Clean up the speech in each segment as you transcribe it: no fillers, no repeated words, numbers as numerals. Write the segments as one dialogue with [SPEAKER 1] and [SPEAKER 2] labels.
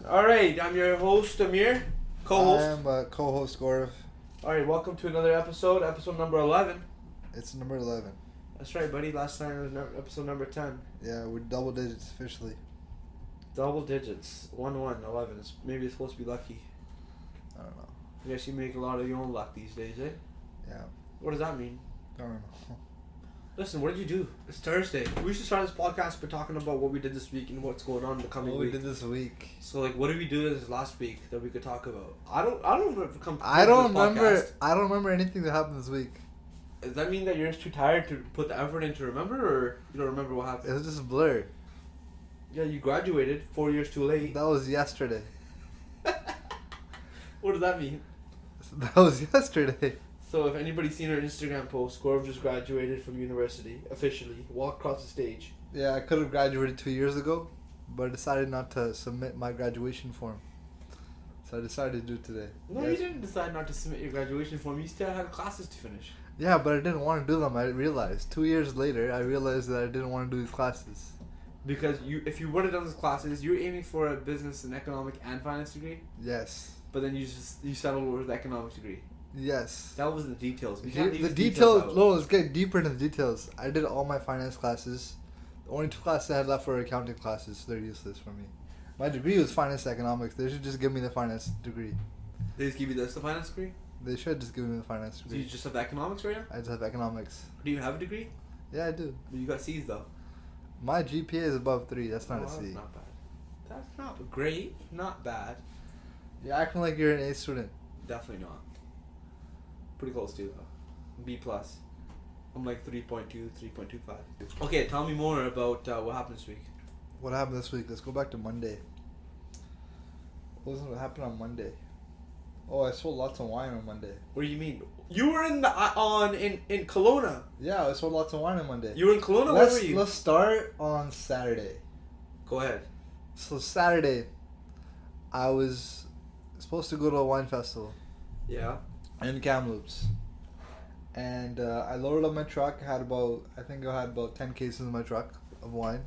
[SPEAKER 1] Alright, I'm your host, Amir. Co-host.
[SPEAKER 2] I'm co-host Gaurav.
[SPEAKER 1] Alright, welcome to another episode number 11.
[SPEAKER 2] It's number 11.
[SPEAKER 1] That's right, buddy. Last time it was episode number 10.
[SPEAKER 2] Yeah, we're double digits officially.
[SPEAKER 1] Double digits. 1, 11. Maybe it's supposed to be lucky.
[SPEAKER 2] I don't know.
[SPEAKER 1] I guess you make a lot of your own luck these days, eh?
[SPEAKER 2] Yeah.
[SPEAKER 1] What does that mean?
[SPEAKER 2] I don't know.
[SPEAKER 1] Listen, what did you do? It's Thursday. We should start this podcast by talking about what we did this week and what's going on in the coming
[SPEAKER 2] What
[SPEAKER 1] week.
[SPEAKER 2] we did this week.
[SPEAKER 1] So, like, what did we do this last week that we could talk about? I don't remember if it comes.
[SPEAKER 2] I don't remember anything that happened this week.
[SPEAKER 1] Does that mean that you're just too tired to put the effort in to remember, or you don't remember what happened?
[SPEAKER 2] It was just a blur.
[SPEAKER 1] Yeah, you graduated 4 years too late.
[SPEAKER 2] That was yesterday.
[SPEAKER 1] What does that mean?
[SPEAKER 2] That was yesterday.
[SPEAKER 1] So if anybody's seen our Instagram post, Gaurav just graduated from university, officially, walked across the stage.
[SPEAKER 2] Yeah, I could have graduated 2 years ago, but I decided not to submit my graduation form. So I decided to do it today.
[SPEAKER 1] No, you didn't decide not to submit your graduation form. You still had classes to finish.
[SPEAKER 2] Yeah, but I didn't want to do them. I realized 2 years later, I realized that I didn't want to do these classes.
[SPEAKER 1] Because if you would have done these classes, you're aiming for a business and economic and finance degree.
[SPEAKER 2] Yes.
[SPEAKER 1] But then you settled with the economics degree.
[SPEAKER 2] Yes.
[SPEAKER 1] That was the details. We
[SPEAKER 2] The
[SPEAKER 1] can't leave
[SPEAKER 2] details. No, let's get deeper into the details. I did all my finance classes. The only 2 classes I had left were accounting classes. So they're useless for me. My degree was finance economics. They should just give me the finance degree.
[SPEAKER 1] They just give you the finance degree?
[SPEAKER 2] They should just give me the finance degree.
[SPEAKER 1] So you just have economics right now?
[SPEAKER 2] I just have economics.
[SPEAKER 1] Do you have a degree?
[SPEAKER 2] Yeah, I do.
[SPEAKER 1] But you got C's though.
[SPEAKER 2] My GPA is above 3. That's not a
[SPEAKER 1] That's
[SPEAKER 2] C.
[SPEAKER 1] not bad. That's not great. Not bad.
[SPEAKER 2] You're acting like you're an A student.
[SPEAKER 1] Definitely not. Pretty close to though. B plus. I'm like 3.2, 3.25. Okay, tell me more about what happened this week.
[SPEAKER 2] What happened this week? Let's go back to Monday. What happened on Monday? Oh, I sold lots of wine on Monday.
[SPEAKER 1] What do you mean? You were in Kelowna.
[SPEAKER 2] Yeah, I sold lots of wine on Monday.
[SPEAKER 1] You were in Kelowna? Where were you?
[SPEAKER 2] Let's start on Saturday.
[SPEAKER 1] Go ahead.
[SPEAKER 2] So Saturday, I was supposed to go to a wine festival.
[SPEAKER 1] Yeah.
[SPEAKER 2] In Kamloops. And I loaded up my truck. I had about 10 cases in my truck of wine.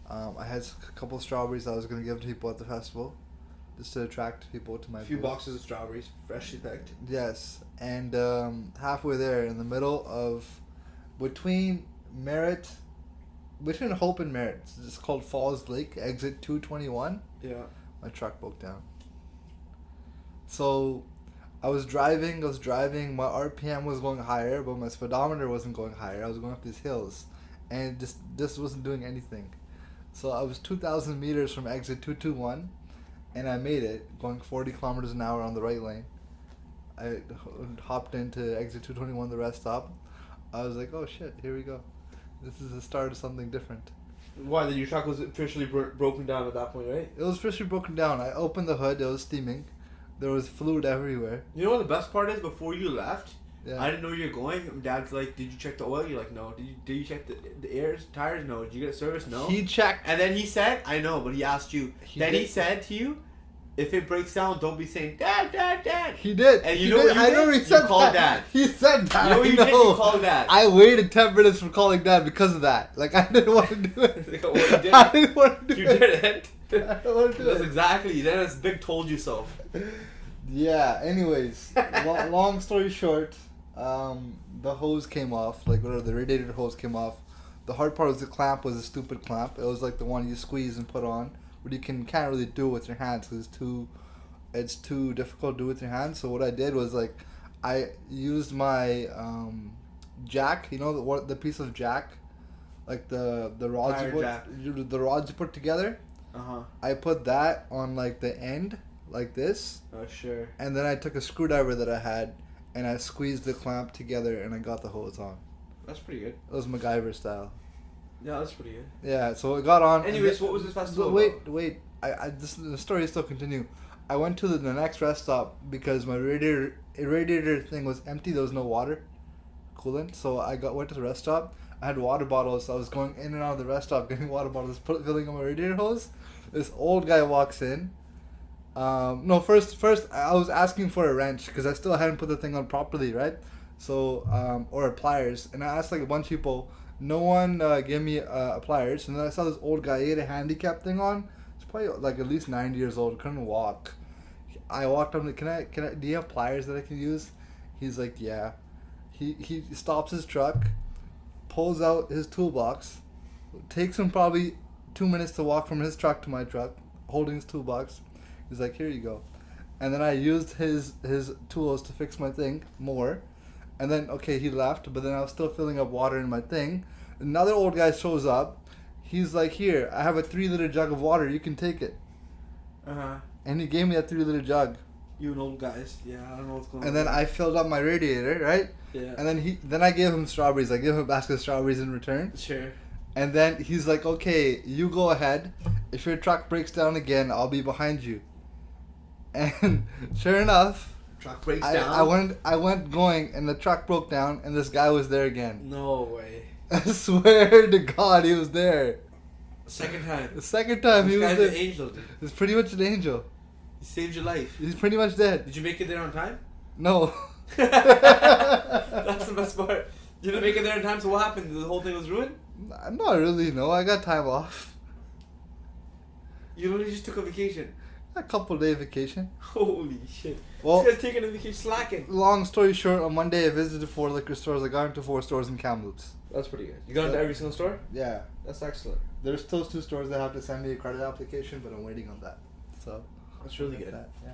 [SPEAKER 2] I had a couple of strawberries I was going to give to people at the festival, just to attract people to my
[SPEAKER 1] A few
[SPEAKER 2] booth.
[SPEAKER 1] boxes of strawberries, freshly picked.
[SPEAKER 2] Yes, and halfway there, in the middle of, between Hope and Merritt, it's called Falls Lake, exit 221.
[SPEAKER 1] Yeah.
[SPEAKER 2] My truck broke down. So, I was driving, my RPM was going higher, but my speedometer wasn't going higher. I was going up these hills, and it just wasn't doing anything. So I was 2,000 meters from exit 221, and I made it, going 40 kilometers an hour on the right lane. I hopped into exit 221, the rest stop. I was like, oh shit, here we go. This is the start of something different.
[SPEAKER 1] Why? Then your truck was officially broken down at that point, right?
[SPEAKER 2] It was officially broken down. I opened the hood, it was steaming. There was fluid everywhere.
[SPEAKER 1] You know what the best part is? Before you left,
[SPEAKER 2] Yeah.
[SPEAKER 1] I didn't know where you're going. Dad's like, did you check the oil? You're like, no. Did you check the tires? No. Did you get a service? No.
[SPEAKER 2] He checked.
[SPEAKER 1] And then he said, I know, but he asked you. He said to you, if it breaks down, don't be saying, Dad, Dad, Dad.
[SPEAKER 2] He did.
[SPEAKER 1] And
[SPEAKER 2] he
[SPEAKER 1] you know
[SPEAKER 2] did.
[SPEAKER 1] what you
[SPEAKER 2] I
[SPEAKER 1] did?
[SPEAKER 2] know he
[SPEAKER 1] You
[SPEAKER 2] said
[SPEAKER 1] called
[SPEAKER 2] that.
[SPEAKER 1] Dad.
[SPEAKER 2] He said that.
[SPEAKER 1] You know what you did? You called Dad.
[SPEAKER 2] I waited 10 minutes for calling Dad because of that. Like, I didn't want to do it.
[SPEAKER 1] What you did?
[SPEAKER 2] I didn't want to do
[SPEAKER 1] You
[SPEAKER 2] it.
[SPEAKER 1] didn't.
[SPEAKER 2] I didn't want to do
[SPEAKER 1] That's
[SPEAKER 2] it.
[SPEAKER 1] exactly. Then it's big told you so.
[SPEAKER 2] Yeah, anyways. Long story short, the hose came off. Like, whatever, the radiator hose came off. The hard part was the clamp was a stupid clamp. It was like the one you squeeze and put on, but you can't really do it with your hands because it's too difficult to do with your hands. So what I did was, like, I used my jack, you know, the piece of jack, like the rods the rods you put together. I put that on, like, the end, like this.
[SPEAKER 1] Oh, sure.
[SPEAKER 2] And then I took a screwdriver that I had and I squeezed the clamp together and I got the hose on.
[SPEAKER 1] That's pretty good.
[SPEAKER 2] It was MacGyver style.
[SPEAKER 1] Yeah, that's pretty good.
[SPEAKER 2] Yeah, so it got on.
[SPEAKER 1] Anyways, what was this festival
[SPEAKER 2] Wait.
[SPEAKER 1] about?
[SPEAKER 2] The story still continue. I went to the next rest stop because my radiator thing was empty. There was no water coolant, so went to the rest stop. I had water bottles. So I was going in and out of the rest stop getting water bottles, filling up my radiator hose. This old guy walks in. First I was asking for a wrench because I still hadn't put the thing on properly, right? So, or pliers, and I asked like a bunch of people. No one gave me pliers, and then I saw this old guy. He had a handicap thing on. He's probably like at least 90 years old. Couldn't walk. I walked up. Can I? Do you have pliers that I can use? He's like, yeah. He stops his truck, pulls out his toolbox, takes him probably 2 minutes to walk from his truck to my truck, holding his toolbox. He's like, here you go. And then I used his tools to fix my thing more. And then, okay, he left, but then I was still filling up water in my thing. Another old guy shows up. He's like, here, I have a 3-liter jug of water. You can take it.
[SPEAKER 1] Uh-huh.
[SPEAKER 2] And he gave me a 3-liter jug.
[SPEAKER 1] You and old guys. Yeah, I don't know what's going on.
[SPEAKER 2] And then I filled up my radiator, right?
[SPEAKER 1] Yeah.
[SPEAKER 2] And then I gave him strawberries. I gave him a basket of strawberries in return.
[SPEAKER 1] Sure.
[SPEAKER 2] And then he's like, okay, you go ahead. If your truck breaks down again, I'll be behind you. And sure enough,
[SPEAKER 1] truck breaks down.
[SPEAKER 2] I went going, and the truck broke down, and this guy was there again.
[SPEAKER 1] No way.
[SPEAKER 2] I swear to God, he was there.
[SPEAKER 1] Second time.
[SPEAKER 2] The second time
[SPEAKER 1] this
[SPEAKER 2] he was
[SPEAKER 1] guy's
[SPEAKER 2] there.
[SPEAKER 1] an angel, dude.
[SPEAKER 2] He's pretty much an angel.
[SPEAKER 1] He saved your life.
[SPEAKER 2] He's pretty much dead.
[SPEAKER 1] Did you make it there on time?
[SPEAKER 2] No.
[SPEAKER 1] That's the best part. You didn't make it there in time, so what happened? The whole thing was ruined?
[SPEAKER 2] Not really, no. I got time off.
[SPEAKER 1] You literally just took a vacation.
[SPEAKER 2] A couple-day vacation.
[SPEAKER 1] Holy shit.
[SPEAKER 2] Well,
[SPEAKER 1] this guy's taking a vacation slacking.
[SPEAKER 2] Long story short, on Monday I visited 4 liquor stores. I got into 4 stores in Kamloops.
[SPEAKER 1] That's pretty good. You got into every single store?
[SPEAKER 2] Yeah.
[SPEAKER 1] That's excellent.
[SPEAKER 2] There's still 2 stores that have to send me a credit application, but I'm waiting on that. So
[SPEAKER 1] that's really good.
[SPEAKER 2] That, yeah.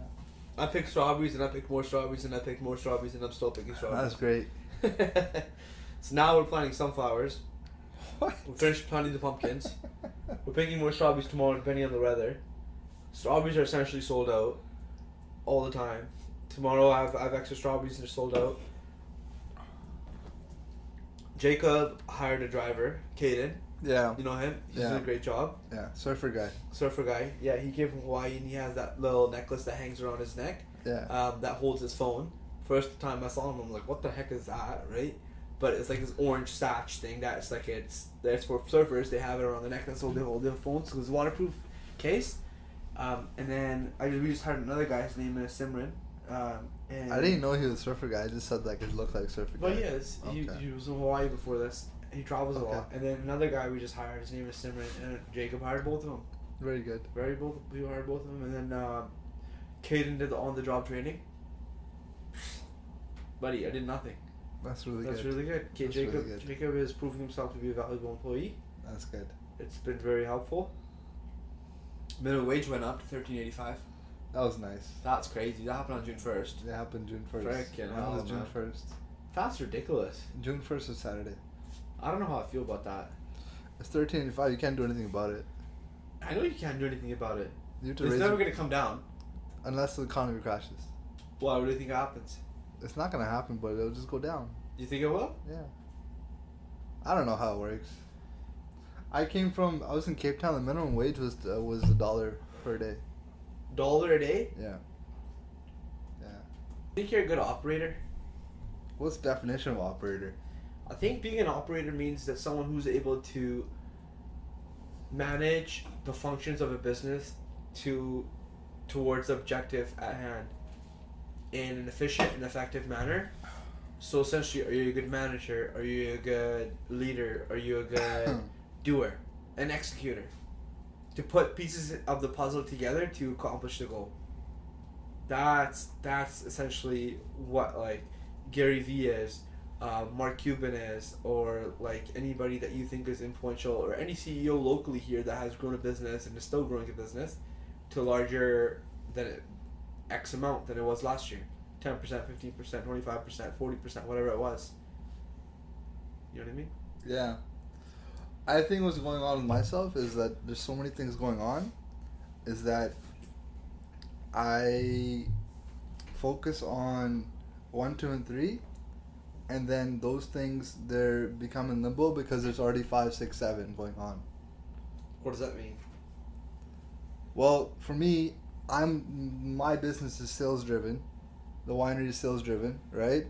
[SPEAKER 1] I picked strawberries, and I picked more strawberries, and I picked more strawberries, and I'm still picking strawberries.
[SPEAKER 2] That's great.
[SPEAKER 1] So now we're planting sunflowers.
[SPEAKER 2] What?
[SPEAKER 1] We finished planting the pumpkins. We're picking more strawberries tomorrow, depending on the weather. Strawberries are essentially sold out all the time. Tomorrow I have extra strawberries and they're sold out. Jacob hired a driver, Caden.
[SPEAKER 2] Yeah.
[SPEAKER 1] You know him? He's doing a great job.
[SPEAKER 2] Yeah, surfer guy.
[SPEAKER 1] Surfer guy. Yeah, he came from Hawaii and he has that little necklace that hangs around his neck.
[SPEAKER 2] Yeah.
[SPEAKER 1] That holds his phone. First time I saw him, I'm like, what the heck is that, right? But it's like this orange satch thing that's like that's for surfers. They have it around the neck, that's so they hold their phones because it's a waterproof case. And then we just hired another guy. His name is Simran. And
[SPEAKER 2] I didn't know he was a surfer guy. I just said like he looked like a surfer guy.
[SPEAKER 1] But he is.
[SPEAKER 2] Okay.
[SPEAKER 1] He was in Hawaii before this. He travels a lot. And then another guy we just hired. His name is Simran. And Jacob hired both of them.
[SPEAKER 2] Very good.
[SPEAKER 1] We hired both of them. And then Caden did the on-the-job training. Buddy, I did nothing.
[SPEAKER 2] That's really
[SPEAKER 1] good. Okay, Jacob has proven himself to be a valuable employee.
[SPEAKER 2] That's good.
[SPEAKER 1] It's been very helpful. Minimum wage went up to $13.85.
[SPEAKER 2] That was nice.
[SPEAKER 1] That's crazy. That happened on June 1st.
[SPEAKER 2] It happened June 1st.
[SPEAKER 1] Frickin' hell,
[SPEAKER 2] That was June
[SPEAKER 1] man.
[SPEAKER 2] 1st.
[SPEAKER 1] That's ridiculous.
[SPEAKER 2] June 1st is Saturday.
[SPEAKER 1] I don't know how I feel about that.
[SPEAKER 2] It's $13.85. You can't do anything about it.
[SPEAKER 1] I know you can't do anything about it.
[SPEAKER 2] You have to
[SPEAKER 1] It's
[SPEAKER 2] raise
[SPEAKER 1] never
[SPEAKER 2] it
[SPEAKER 1] going to come down.
[SPEAKER 2] unless the economy crashes.
[SPEAKER 1] Why? What do you think happens?
[SPEAKER 2] It's not gonna happen, but it'll just go down.
[SPEAKER 1] You think it will?
[SPEAKER 2] Yeah. I don't know how it works. I was in Cape Town. The minimum wage was $1 per day.
[SPEAKER 1] $1 a day?
[SPEAKER 2] Yeah. Yeah.
[SPEAKER 1] Think you're a good operator?
[SPEAKER 2] What's the definition of operator?
[SPEAKER 1] I think being an operator means that someone who's able to manage the functions of a business towards the objective at hand in an efficient and effective manner. So essentially, are you a good manager? Are you a good leader? Are you a good doer? An executor? To put pieces of the puzzle together to accomplish the goal. That's essentially what like Gary Vee is, Mark Cuban is, or like anybody that you think is influential, or any CEO locally here that has grown a business and is still growing a business to larger than X amount than it was last year. 10%, 15%, 25%, 40%, whatever it was. You know what I mean?
[SPEAKER 2] Yeah. I think what's going on with myself is that there's so many things going on, is that I focus on 1, 2, and 3, and then those things, they're becoming limbo because there's already 5, 6, 7 going on.
[SPEAKER 1] What does that mean?
[SPEAKER 2] Well, for me, my business is sales driven. The winery is sales driven, right?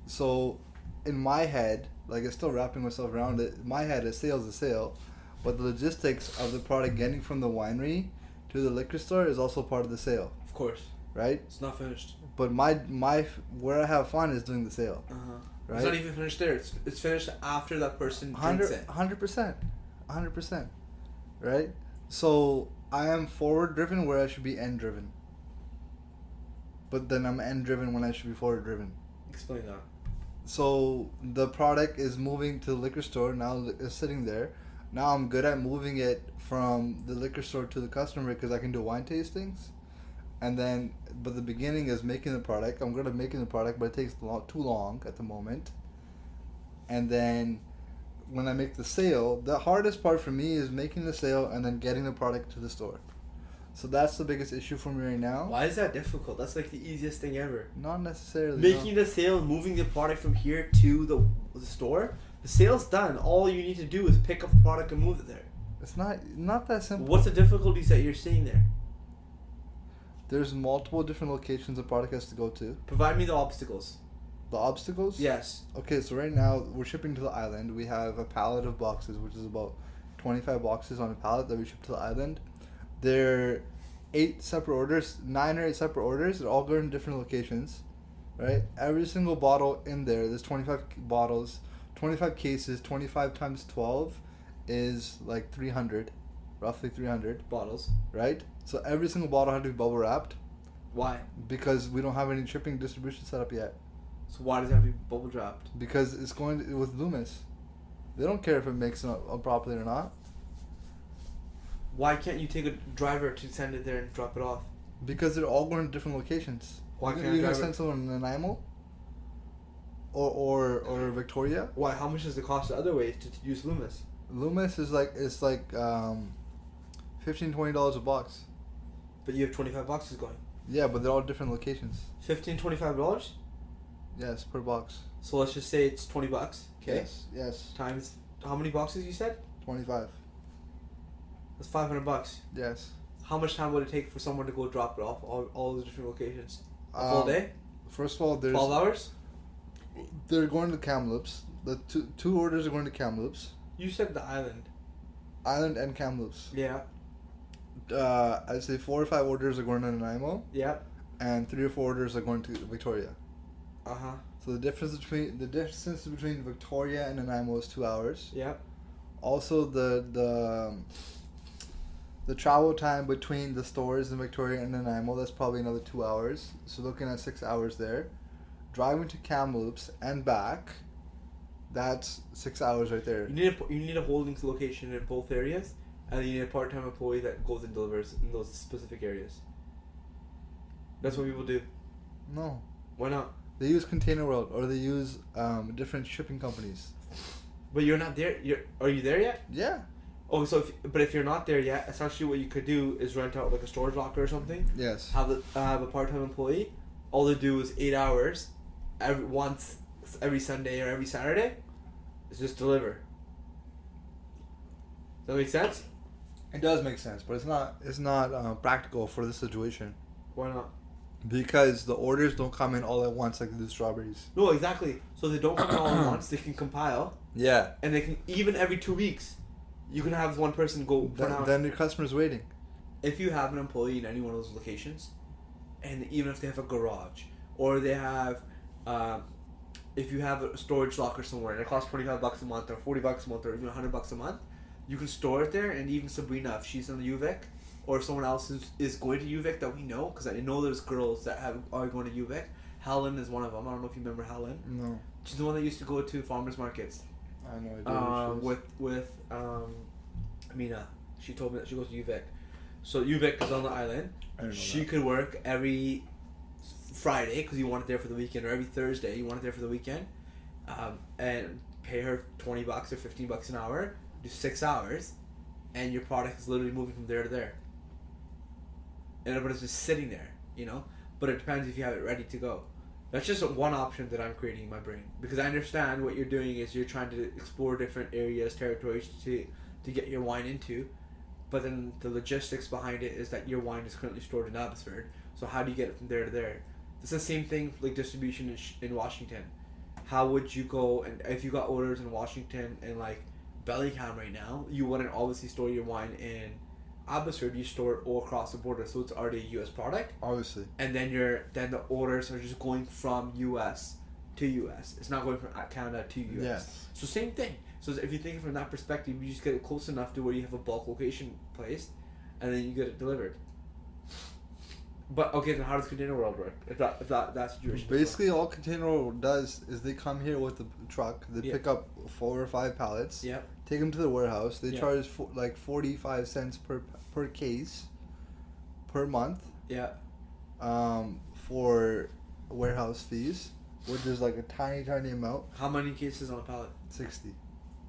[SPEAKER 2] So in my head, like I'm still wrapping myself around it, in my head a sale is a sale, but the logistics of the product getting from the winery to the liquor store is also part of the sale.
[SPEAKER 1] Of course.
[SPEAKER 2] Right?
[SPEAKER 1] It's not finished.
[SPEAKER 2] But my where I have fun is doing the sale. Right?
[SPEAKER 1] It's not even finished there. It's finished after that person drinks it.
[SPEAKER 2] 100%. 100%. Right? So I am forward driven where I should be end driven. But then I'm end driven when I should be forward driven.
[SPEAKER 1] Explain that.
[SPEAKER 2] So the product is moving to the liquor store, now it's sitting there. Now I'm good at moving it from the liquor store to the customer because I can do wine tastings. And then, but the beginning is making the product. I'm good at making the product, but it takes too long at the moment. And then when I make the sale, the hardest part for me is making the sale and then getting the product to the store. So that's the biggest issue for me right now.
[SPEAKER 1] Why is that difficult? That's like the easiest thing ever.
[SPEAKER 2] Not necessarily.
[SPEAKER 1] Making the sale, moving the product from here to the store. The sale's done. All you need to do is pick up the product and move it there.
[SPEAKER 2] It's not that simple.
[SPEAKER 1] What's the difficulties that you're seeing there?
[SPEAKER 2] There's multiple different locations the product has to go to.
[SPEAKER 1] Provide me the obstacles.
[SPEAKER 2] The obstacles?
[SPEAKER 1] Yes.
[SPEAKER 2] Okay, so right now we're shipping to the island. We have a pallet of boxes, which is about 25 boxes on a pallet that we ship to the island. They're 8 separate orders, 9 or 8 separate orders. They're all going in different locations, right? Every single bottle in there's 25 bottles, 25 cases, 25 times 12 is like 300, roughly 300
[SPEAKER 1] bottles,
[SPEAKER 2] right? So every single bottle had to be bubble wrapped.
[SPEAKER 1] Why?
[SPEAKER 2] Because we don't have any shipping distribution set up yet.
[SPEAKER 1] So why does it have to be bubble wrapped?
[SPEAKER 2] Because it's going with Loomis. They don't care if it makes it up properly or not.
[SPEAKER 1] Why can't you take a driver to send it there and drop it off?
[SPEAKER 2] Because they're all going to different locations.
[SPEAKER 1] Why can't
[SPEAKER 2] you gonna send someone in Nanaimo? Or Victoria?
[SPEAKER 1] Why? How much does it cost the other ways to use Loomis?
[SPEAKER 2] Loomis is like $15-$20 a box.
[SPEAKER 1] But you have 25 boxes going.
[SPEAKER 2] Yeah, but they're all different locations.
[SPEAKER 1] $15-$25?
[SPEAKER 2] Yes, per box.
[SPEAKER 1] So let's just say it's $20. Okay.
[SPEAKER 2] Yes.
[SPEAKER 1] Times how many boxes you said?
[SPEAKER 2] 25.
[SPEAKER 1] That's $500.
[SPEAKER 2] Yes.
[SPEAKER 1] How much time would it take for someone to go drop it off all those different locations? A full day?
[SPEAKER 2] First of all, there's
[SPEAKER 1] 12 hours?
[SPEAKER 2] They're going to Kamloops. The two orders are going to Kamloops.
[SPEAKER 1] You said the island.
[SPEAKER 2] Island and Kamloops.
[SPEAKER 1] Yeah.
[SPEAKER 2] I'd say 4 or 5 orders are going to Nanaimo.
[SPEAKER 1] Yeah.
[SPEAKER 2] And 3 or 4 orders are going to Victoria.
[SPEAKER 1] Uh-huh.
[SPEAKER 2] So the distance between Victoria and Nanaimo is 2 hours.
[SPEAKER 1] Yeah.
[SPEAKER 2] Also the travel time between the stores in Victoria and Nanaimo, that's probably another 2 hours. So looking at 6 hours there. Driving to Kamloops and back, that's 6 hours right there.
[SPEAKER 1] You need a holding location in both areas, and you need a part-time employee that goes and delivers in those specific areas. That's what people do.
[SPEAKER 2] No.
[SPEAKER 1] Why not?
[SPEAKER 2] They use Container World or they use different shipping companies.
[SPEAKER 1] But you're not there. Are you there yet?
[SPEAKER 2] Yeah.
[SPEAKER 1] Oh, so if you're not there yet, essentially what you could do is rent out like a storage locker or something.
[SPEAKER 2] Yes.
[SPEAKER 1] Have a part-time employee. All they do is 8 hours, every Sunday or every Saturday, is just deliver. Does that make sense?
[SPEAKER 2] It does make sense, but it's not practical for this situation.
[SPEAKER 1] Why not?
[SPEAKER 2] Because the orders don't come in all at once like the strawberries.
[SPEAKER 1] No, exactly. So they don't come in all at once. They can compile.
[SPEAKER 2] Yeah.
[SPEAKER 1] And they can, even every 2 weeks, you can have one person go for now.
[SPEAKER 2] Then your customer's waiting.
[SPEAKER 1] If you have an employee in any one of those locations, and even if they have a garage, or they have, if you have a storage locker somewhere and it costs $25 a month or $40 a month or even $100 a month, you can store it there. And even Sabrina, if she's on the UVic, or if someone else is going to UVic that we know, because I know there's girls that are going to UVic. Helen is one of them. I don't know if you remember Helen.
[SPEAKER 2] No.
[SPEAKER 1] She's the one that used to go to farmers markets.
[SPEAKER 2] I know. I do.
[SPEAKER 1] With Amina. She told me that she goes to UVic. So UVic is on the island.
[SPEAKER 2] I didn't know
[SPEAKER 1] She
[SPEAKER 2] that.
[SPEAKER 1] could work every Friday because you want it there for the weekend, or every Thursday you want it there for the weekend, and pay her $20 or $15 an hour. Do 6 hours, and your product is literally moving from there to there. And it's just sitting there, you know. But it depends if you have it ready to go. That's just one option that I'm creating in my brain, because I understand what you're doing is you're trying to explore different areas, territories to get your wine into, but then the logistics behind it is that your wine is currently stored in Abbotsford. So how do you get it from there to there? It's the same thing like distribution in Washington. How would you go, and if you got orders in Washington and like Bellingham right now, you wouldn't obviously store your wine in Abbotsford. You store it all across the border, so it's already a U.S. product.
[SPEAKER 2] Obviously.
[SPEAKER 1] And then the orders are just going from U.S. to U.S. It's not going from Canada to U.S.
[SPEAKER 2] Yes.
[SPEAKER 1] So same thing. So if you think from that perspective, you just get it close enough to where you have a bulk location placed, and then you get it delivered. But okay, then how does Container World work? If that situation.
[SPEAKER 2] Basically, all Container World does is they come here with the truck. They
[SPEAKER 1] Yeah.
[SPEAKER 2] pick up 4 or 5 pallets.
[SPEAKER 1] Yeah.
[SPEAKER 2] Take them to the warehouse. They
[SPEAKER 1] Yeah.
[SPEAKER 2] charge like 45 cents per case per month.
[SPEAKER 1] Yeah.
[SPEAKER 2] For warehouse fees, which is like a tiny amount.
[SPEAKER 1] How many cases on a pallet?
[SPEAKER 2] 60.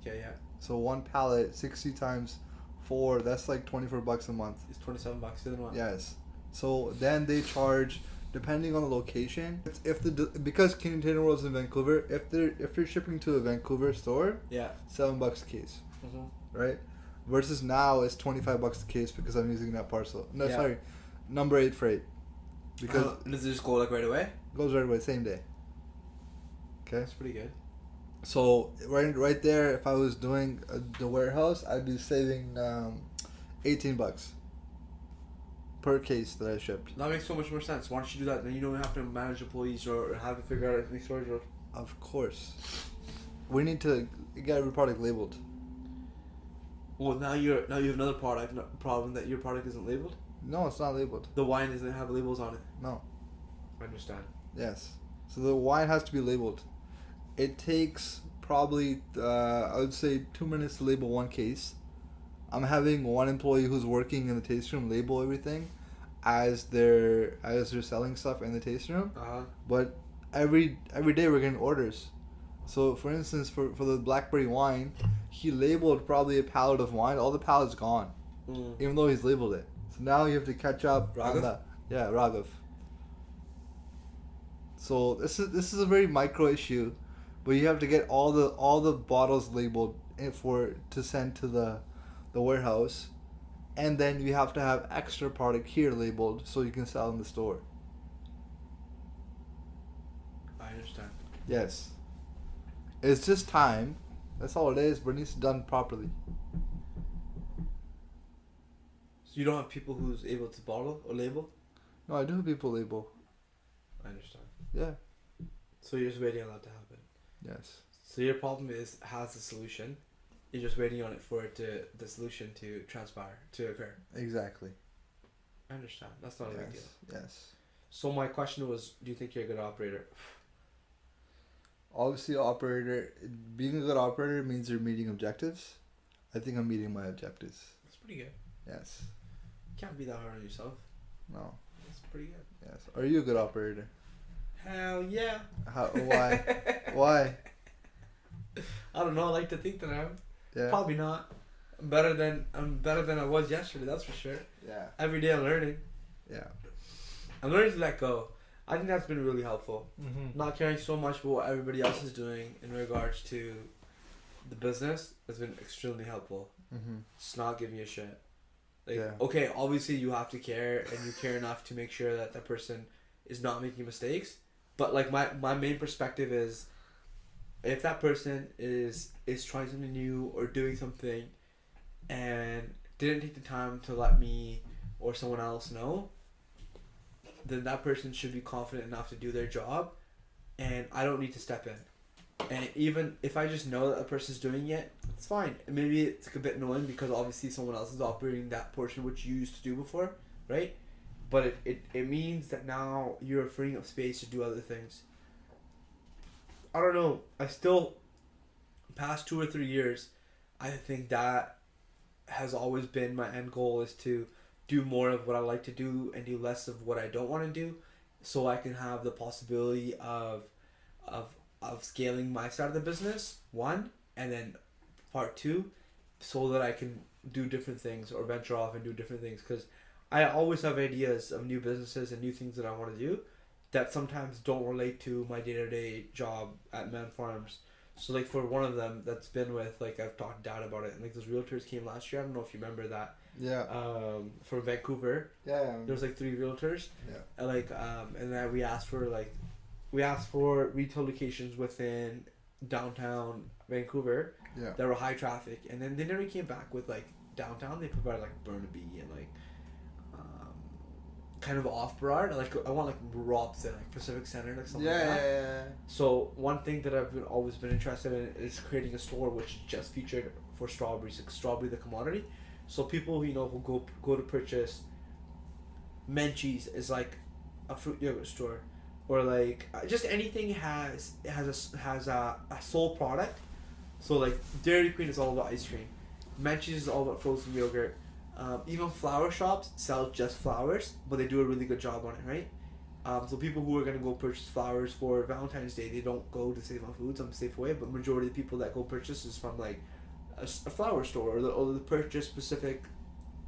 [SPEAKER 1] Okay, yeah.
[SPEAKER 2] So one pallet, 60 times 4. That's like $24 a month.
[SPEAKER 1] It's $27 in a month.
[SPEAKER 2] Yes. So then they charge, depending on the location. Because Container World's in Vancouver, if you're shipping to a Vancouver store,
[SPEAKER 1] Yeah.
[SPEAKER 2] $7 a case,
[SPEAKER 1] Mm-hmm.
[SPEAKER 2] right? Versus now it's $25 a case because I'm using that parcel. No,
[SPEAKER 1] Yeah.
[SPEAKER 2] sorry, number 8 freight. Because
[SPEAKER 1] does it just go like right away?
[SPEAKER 2] it goes right away, same day. Okay.
[SPEAKER 1] That's pretty good.
[SPEAKER 2] So right there, if I was doing the warehouse, I'd be saving $18 per case that I shipped.
[SPEAKER 1] That makes so much more sense. Why don't you do that? Then you don't have to manage employees or have to figure out any storage.
[SPEAKER 2] Of course, we need to get every product labeled.
[SPEAKER 1] Well, now you have another problem that your product isn't labeled.
[SPEAKER 2] No, it's not labeled.
[SPEAKER 1] The wine doesn't have labels on it.
[SPEAKER 2] No.
[SPEAKER 1] I understand.
[SPEAKER 2] Yes. So the wine has to be labeled. It takes probably I would say 2 minutes to label one case. I'm having one employee who's working in the tasting room label everything as they're selling stuff in the tasting room. But every day we're getting orders. So for instance, for the blackberry wine, he labeled probably a pallet of wine. All the pallets gone, even though he's labeled it. So now you have to catch up on that. Yeah, Raghav. So this is a very micro issue, but you have to get all the bottles labeled to send to the warehouse, and then you have to have extra product here labeled so you can sell in the store.
[SPEAKER 1] I understand.
[SPEAKER 2] Yes. It's just time. That's all it is, but it needs to be done properly.
[SPEAKER 1] So you don't have people who's able to bottle or label?
[SPEAKER 2] No, I do have people label.
[SPEAKER 1] I understand.
[SPEAKER 2] Yeah.
[SPEAKER 1] So you're just waiting on that to happen.
[SPEAKER 2] Yes.
[SPEAKER 1] So your problem has a solution. You're just waiting on it for the solution to transpire, to occur.
[SPEAKER 2] Exactly.
[SPEAKER 1] I understand. That's not a big deal.
[SPEAKER 2] Yes.
[SPEAKER 1] So my question was, do you think you're a good operator?
[SPEAKER 2] Obviously, being a good operator means you're meeting objectives. I think I'm meeting my objectives.
[SPEAKER 1] That's pretty good.
[SPEAKER 2] Yes.
[SPEAKER 1] You can't be that hard on yourself.
[SPEAKER 2] No.
[SPEAKER 1] That's pretty good.
[SPEAKER 2] Yes. Are you a good operator?
[SPEAKER 1] Hell yeah.
[SPEAKER 2] Why? Why?
[SPEAKER 1] I don't know. I like to think that I am.
[SPEAKER 2] Yeah.
[SPEAKER 1] Probably not. I'm better than I was yesterday. That's for sure.
[SPEAKER 2] Yeah.
[SPEAKER 1] Every day I'm learning.
[SPEAKER 2] Yeah.
[SPEAKER 1] I'm learning to let go. I think that's been really helpful.
[SPEAKER 2] Mm-hmm.
[SPEAKER 1] Not caring so much about what everybody else is doing in regards to the business has been extremely helpful.
[SPEAKER 2] Mm-hmm.
[SPEAKER 1] Just not giving a shit. Like,
[SPEAKER 2] Yeah.
[SPEAKER 1] okay, obviously you have to care, and you care enough to make sure that person is not making mistakes. But like my main perspective is, if that person is trying something new or doing something, and didn't take the time to let me or someone else know, then that person should be confident enough to do their job, and I don't need to step in. And even if I just know that a person's doing it, it's fine. And maybe it's a bit annoying because obviously someone else is operating that portion which you used to do before, right? But it means that now you're freeing up space to do other things. I don't know. I still, past 2 or 3 years, I think that has always been my end goal, is to do more of what I like to do and do less of what I don't want to do, so I can have the possibility of scaling my side of the business, one, and then part two, so that I can do different things or venture off and do different things, because I always have ideas of new businesses and new things that I want to do that sometimes don't relate to my day-to-day job at Man Farms. So like for one of them that's been with, like, I've talked to Dad about it, and like those realtors came last year, I don't know if you remember that.
[SPEAKER 2] Yeah.
[SPEAKER 1] From Vancouver.
[SPEAKER 2] Yeah.
[SPEAKER 1] There was like 3 realtors.
[SPEAKER 2] Yeah.
[SPEAKER 1] And like and then we asked for retail locations within downtown Vancouver.
[SPEAKER 2] Yeah.
[SPEAKER 1] That were high traffic, and then they never came back with like downtown. They provided like Burnaby and like kind of off Burrard. Like I want like Robson, like Pacific Center, like something like that.
[SPEAKER 2] Yeah.
[SPEAKER 1] So one thing that I've always been interested in is creating a store which is just featured for strawberries, like strawberry the commodity. So people who go to purchase Menchie's is like a fruit yogurt store, or like just anything has a sole product. So like Dairy Queen is all about ice cream, Menchie's is all about frozen yogurt. Even flower shops sell just flowers, but they do a really good job on it, right? So people who are gonna go purchase flowers for Valentine's Day, they don't go to Save on Foods on Safeway, but majority of the people that go purchase is from like a flower store, or the purchase specific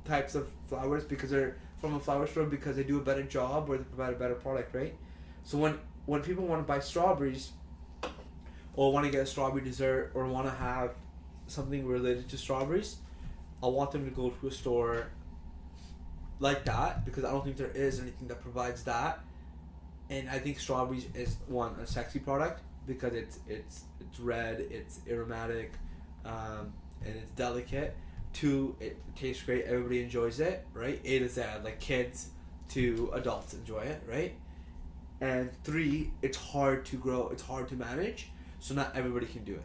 [SPEAKER 1] types of flowers because they're from a flower store because they do a better job or they provide a better product, right? So when people want to buy strawberries or want to get a strawberry dessert or want to have something related to strawberries, I want them to go to a store like that because I don't think there is anything that provides that. And I think strawberries is one, a sexy product because it's red, it's aromatic, and it's delicate. Two, it tastes great, everybody enjoys it, right? A to Z, like kids to adults enjoy it, right? And three, it's hard to grow, it's hard to manage, so not everybody can do it.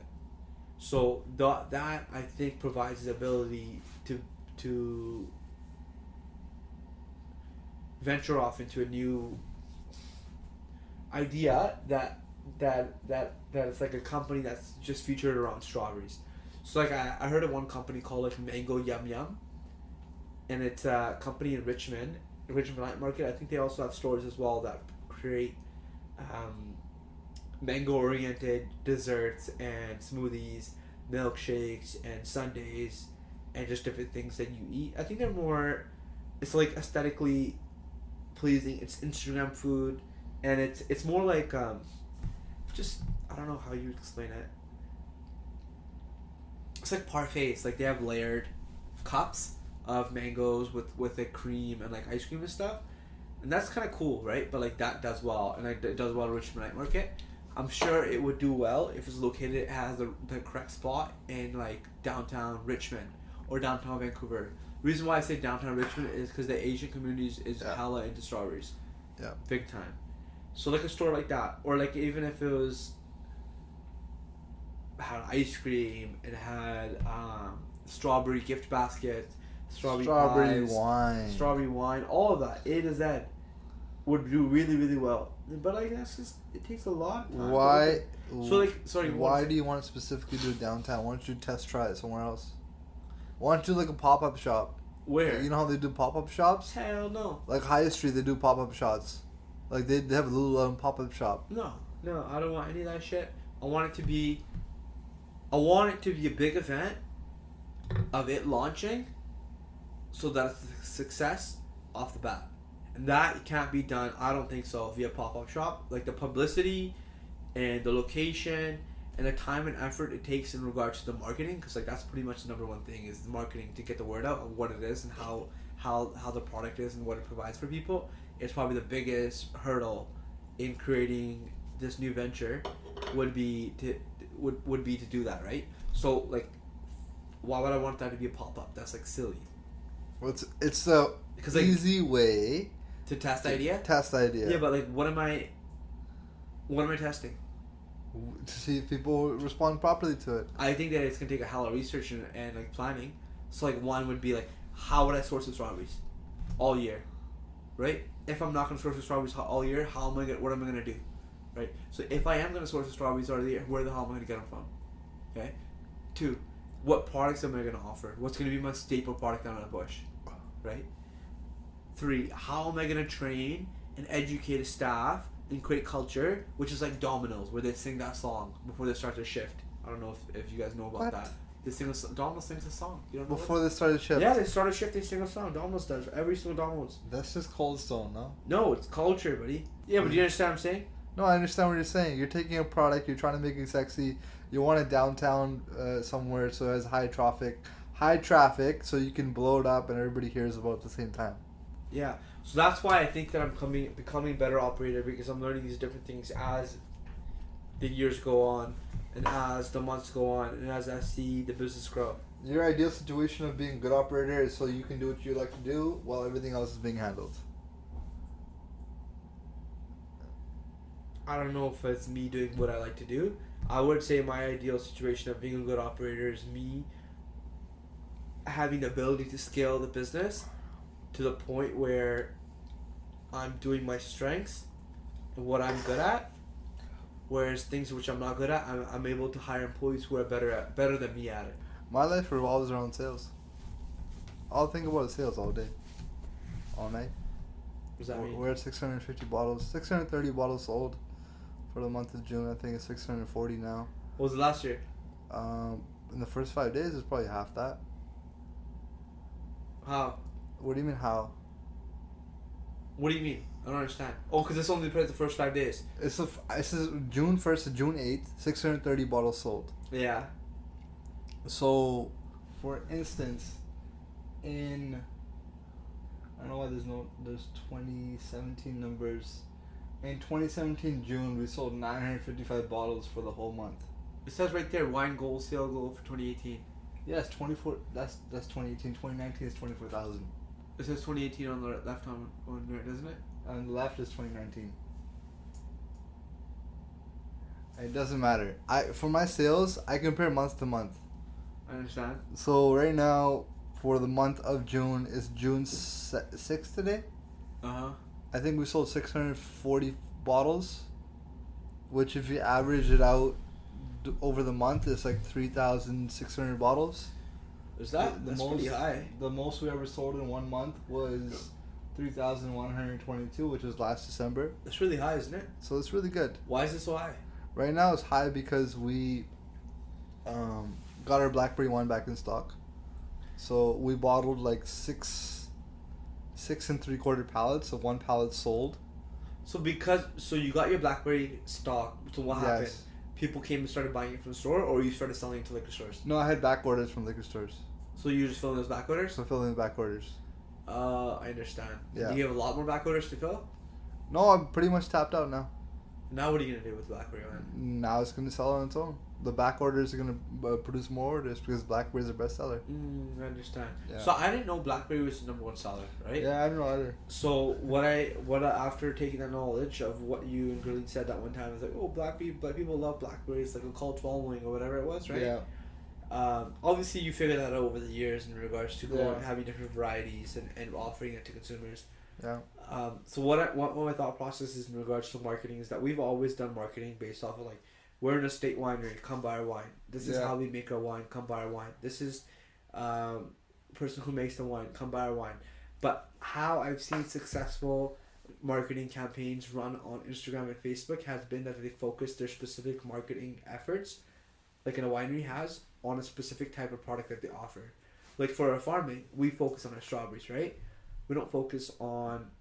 [SPEAKER 1] So that I think provides the ability to venture off into a new idea that it's like a company that's just featured around strawberries. So like I heard of one company called like Mango Yum Yum, and it's a company in Richmond Night Market. I think they also have stores as well that create mango oriented desserts and smoothies, milkshakes and sundaes, and just different things that you eat. I think they're more, it's like aesthetically pleasing. It's Instagram food, and it's more like just I don't know how you would explain it. It's like parfaits, like they have layered cups of mangoes with a cream and like ice cream and stuff, and that's kind of cool, right? But like that does well, and like it does well at Richmond Night Market. I'm sure it would do well if it's located, it has the correct spot in like downtown Richmond or downtown Vancouver. The reason why I say downtown Richmond is because the Asian communities is hella into strawberries, big time. So like a store like that, or like even if it was had ice cream, it had strawberry gift basket, strawberry
[SPEAKER 2] wine,
[SPEAKER 1] strawberry wine, all of that A to Z would do really really well. But I guess it takes a lot of time.
[SPEAKER 2] Why?
[SPEAKER 1] So like, sorry.
[SPEAKER 2] Why do you want to specifically do it downtown? Why don't you test try it somewhere else? Why don't you do like a pop up shop?
[SPEAKER 1] Where?
[SPEAKER 2] You know how they do pop up shops?
[SPEAKER 1] Hell no.
[SPEAKER 2] Like High Street, they do pop up shops. Like they have a Lululemon pop up shop.
[SPEAKER 1] No, I don't want any of that shit. I want it to be a big event of it launching, so that it's a success off the bat. And that can't be done, I don't think so, via pop-up shop. Like the publicity and the location and the time and effort it takes in regards to the marketing, because like that's pretty much the number one thing is the marketing to get the word out of what it is and how the product is and what it provides for people. It's probably the biggest hurdle in creating this new venture would be to do that, right? So like, why would I want that to be a pop-up? That's like silly.
[SPEAKER 2] Well, it's the easy way
[SPEAKER 1] to test the idea. Yeah, but like, what am I testing?
[SPEAKER 2] To see if people respond properly to it.
[SPEAKER 1] I think that it's gonna take a hell of research and like planning. So like, one would be like, how would I source the strawberries all year, right? If I'm not gonna source the strawberries all year, what am I gonna do, right? So if I am gonna source the strawberries all year, where the hell am I gonna get them from? Okay. 2, what products am I gonna offer? What's gonna be my staple product down in the bush, right? 3, how am I gonna train and educate a staff and create culture, which is like Domino's, where they sing that song before they start their shift. I don't know if you guys know about that. They sing Domino's sings a song. You don't know
[SPEAKER 2] before they start a shift?
[SPEAKER 1] Yeah, they start a shift, they sing a song. Domino's does. Every single Domino's.
[SPEAKER 2] That's just Cold Stone, no?
[SPEAKER 1] No, it's culture, buddy. Yeah, but do you understand what I'm saying?
[SPEAKER 2] No, I understand what you're saying. You're taking a product, you're trying to make it sexy. You want it downtown somewhere so it has high traffic, so you can blow it up and everybody hears about it at the same time.
[SPEAKER 1] Yeah, so that's why I think that I'm becoming a better operator, because I'm learning these different things as the years go on and as the months go on and as I see the business grow.
[SPEAKER 2] Your ideal situation of being a good operator is so you can do what you like to do while everything else is being handled.
[SPEAKER 1] I don't know if it's me doing what I like to do. I would say my ideal situation of being a good operator is me having the ability to scale the business to the point where I'm doing my strengths and what I'm good at, whereas things which I'm not good at, I'm able to hire employees who are better than me at it.
[SPEAKER 2] My life revolves around sales. I'll think about sales all day, all night.
[SPEAKER 1] What does that mean?
[SPEAKER 2] We're at 650 bottles, 630 bottles sold for the month of June. I think it's 640 now.
[SPEAKER 1] What was it last year?
[SPEAKER 2] In the first 5 days, it's probably half that.
[SPEAKER 1] How?
[SPEAKER 2] What do you mean how?
[SPEAKER 1] What do you mean? I don't understand. Oh, because it's only the first 5 days.
[SPEAKER 2] This is June 1st to June 8th, 630 bottles sold.
[SPEAKER 1] Yeah.
[SPEAKER 2] So, for instance, in I don't know why there's 2017 numbers. In 2017 June, we sold 955 bottles for the whole month.
[SPEAKER 1] It says right there, wine goal, sale goal for 2018.
[SPEAKER 2] Yes, 24. That's 2018. 2019 is 24,000.
[SPEAKER 1] It says 2018 on the left on right, doesn't it?
[SPEAKER 2] On the left is 2019. It doesn't matter. For my sales, I compare month to month.
[SPEAKER 1] I understand.
[SPEAKER 2] So right now, for the month of June, is June 6th today. I think we sold 640 bottles, which if you average it out over the month, it's like 3,600 bottles.
[SPEAKER 1] Is that's pretty high.
[SPEAKER 2] The most we ever sold in 1 month was 3,122, which was last December.
[SPEAKER 1] That's really high, isn't it?
[SPEAKER 2] So it's really good.
[SPEAKER 1] Why is it so high?
[SPEAKER 2] Right now it's high because we got our blackberry wine back in stock. So we bottled like six and 3/4 pallets, so 1 pallet sold.
[SPEAKER 1] So you got your blackberry stock. So what happened? People came and started buying it from the store, or you started selling it to liquor stores?
[SPEAKER 2] No, I had back orders from liquor stores.
[SPEAKER 1] So you were just filling those back orders?
[SPEAKER 2] So filling the back orders.
[SPEAKER 1] I understand.
[SPEAKER 2] Yeah.
[SPEAKER 1] Do you have a lot more back orders to fill?
[SPEAKER 2] No, I'm pretty much tapped out now.
[SPEAKER 1] Now what are you gonna do with blackberry wine?
[SPEAKER 2] Now it's gonna sell on its own. The back orders are gonna produce more orders because blackberry is their best seller.
[SPEAKER 1] I understand.
[SPEAKER 2] Yeah.
[SPEAKER 1] So I didn't know blackberry was the #1 seller, right?
[SPEAKER 2] Yeah, I don't know either.
[SPEAKER 1] So what after taking that knowledge of what you and Gurleen said that one time, I was like, oh, black people love blackberries, like a cult following or whatever it was, right?
[SPEAKER 2] Yeah.
[SPEAKER 1] Obviously you figured that out over the years in regards to going
[SPEAKER 2] Yeah.
[SPEAKER 1] having different varieties and offering it to consumers.
[SPEAKER 2] Yeah.
[SPEAKER 1] So what my thought process is in regards to marketing is that we've always done marketing based off of like, we're in a state winery, come buy our wine. This is how we make our wine, come buy our wine. This is person who makes the wine, come buy our wine. But how I've seen successful marketing campaigns run on Instagram and Facebook has been that they focus their specific marketing efforts, like in a winery has, on a specific type of product that they offer. Like for our farming, we focus on our strawberries, right? We don't focus on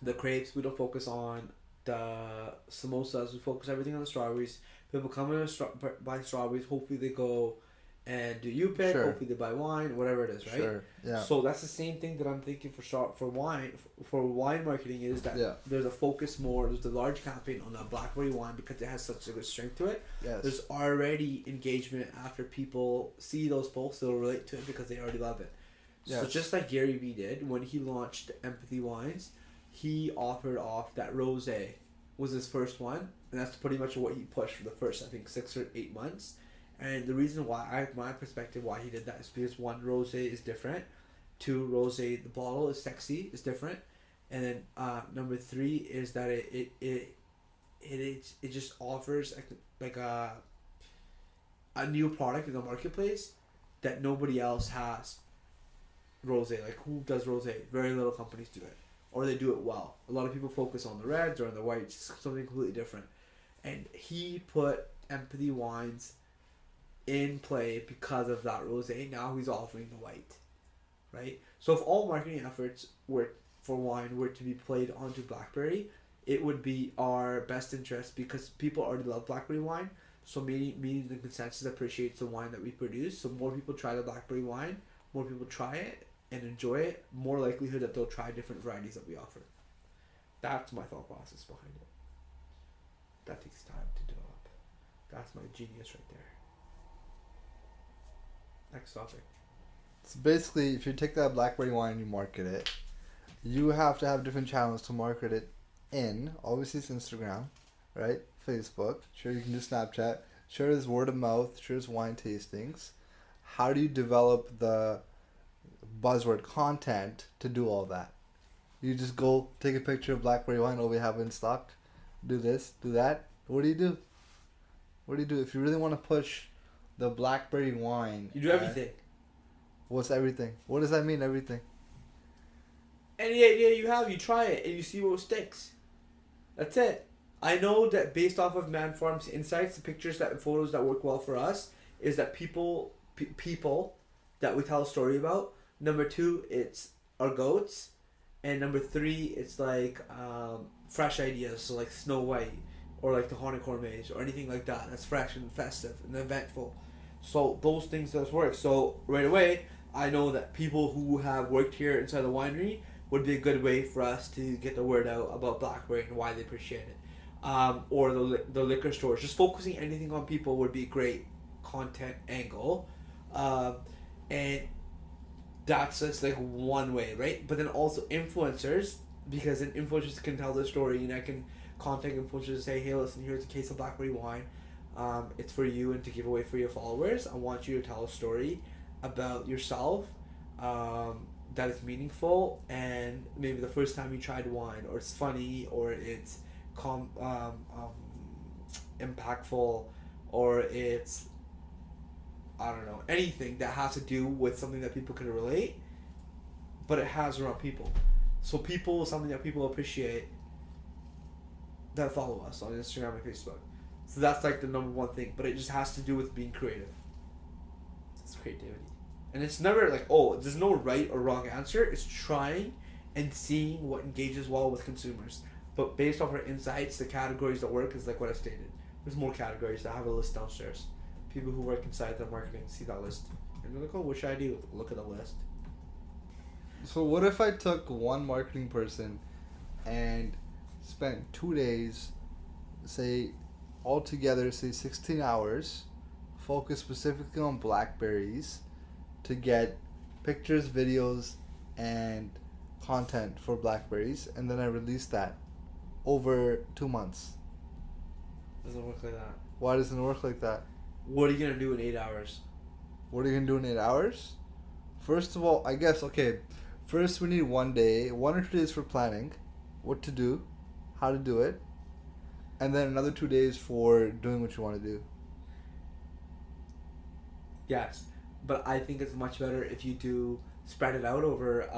[SPEAKER 1] the crepes. We don't focus on the samosas. We focus everything on the strawberries. People come in and buy strawberries. Hopefully they go and do U-Pick.
[SPEAKER 2] Sure.
[SPEAKER 1] Hopefully they buy wine, whatever it is, right?
[SPEAKER 2] Sure. Yeah.
[SPEAKER 1] So that's the same thing that I'm thinking for wine marketing is that there's a focus more. There's a large campaign on the blackberry wine because it has such a good strength to it.
[SPEAKER 2] Yes.
[SPEAKER 1] There's already engagement after people see those posts. They'll relate to it because they already love it. Yes. So just like Gary Vee did when he launched Empathy Wines, he offered off that rosé was his first one, and that's pretty much what he pushed for the first, I think, 6 or 8 months. And the reason why, my perspective, why he did that is because 1, rosé is different. 2, rosé, the bottle is sexy, is different. And then number 3 is that it just offers like a new product in the marketplace that nobody else has. Rosé, like who does rosé? Very little companies do it, or they do it well. A lot of people focus on the reds or on the whites, something completely different. And he put Empathy Wines in play because of that rosé. Now he's offering the white, right? So if all marketing efforts for wine were to be played onto blackberry, it would be our best interest because people already love blackberry wine. So meaning the consensus appreciates the wine that we produce. So more people try the blackberry wine, more people try it and enjoy it, more likelihood that they'll try different varieties that we offer. That's my thought process behind it. That takes time to develop. That's my genius right there. Next topic.
[SPEAKER 2] So basically, if you take that blackberry wine and you market it, you have to have different channels to market it in. Obviously, it's Instagram, right? Facebook. Sure, you can do Snapchat. Sure, there's word of mouth. Sure, there's wine tastings. How do you develop the buzzword content to do all that. You just go take a picture of blackberry wine. Oh, we have it in stock. Do this, do that. What do you do? What do you do if you really want to push the blackberry wine?
[SPEAKER 1] You do everything.
[SPEAKER 2] What's everything? What does that mean? Everything.
[SPEAKER 1] Any idea you have, you try it and you see what sticks. That's it. I know that based off of Man Farm's insights, the pictures that photos that work well for us is that people that we tell a story about. Number 2, it's our goats, and number 3, it's like fresh ideas, so like Snow White or like the Haunted Cormets or anything like that. That's fresh and festive and eventful. So those things does work. So right away, I know that people who have worked here inside the winery would be a good way for us to get the word out about blackberry and why they appreciate it. Or the liquor stores. Just focusing anything on people would be a great content angle. And that's just like one way, right? But then also influencers, because then influencers can tell their story, and I can contact influencers and say, hey, listen, here's a case of blackberry wine. It's for you and to give away for your followers. I want you to tell a story about yourself that is meaningful, and maybe the first time you tried wine, or it's funny, or it's impactful, or it's, I don't know, anything that has to do with something that people can relate, but it has around people. So people, something that people appreciate that follow us on Instagram and Facebook. So that's like the number one thing, but it just has to do with being creative. It's creativity. And it's never like, oh, there's no right or wrong answer. It's trying and seeing what engages well with consumers. But based off our insights, the categories that work is like what I stated. There's more categories. I have a list downstairs. People who work inside the marketing see that list. And they're like, oh, what should I do? Look at the list.
[SPEAKER 2] So what if I took one marketing person and spent 2 days, say, altogether, say 16 hours, focused specifically on blackberries to get pictures, videos, and content for blackberries, and then I released that over 2 months?
[SPEAKER 1] Doesn't work like that.
[SPEAKER 2] Why doesn't it work like that?
[SPEAKER 1] What are you going to do in 8 hours?
[SPEAKER 2] What are you going to do in 8 hours? First of all, I guess, okay, first we need 1 day, 1 or 2 days for planning, what to do, how to do it, and then another 2 days for doing what you want to do.
[SPEAKER 1] Yes, but I think it's much better if you do spread it out over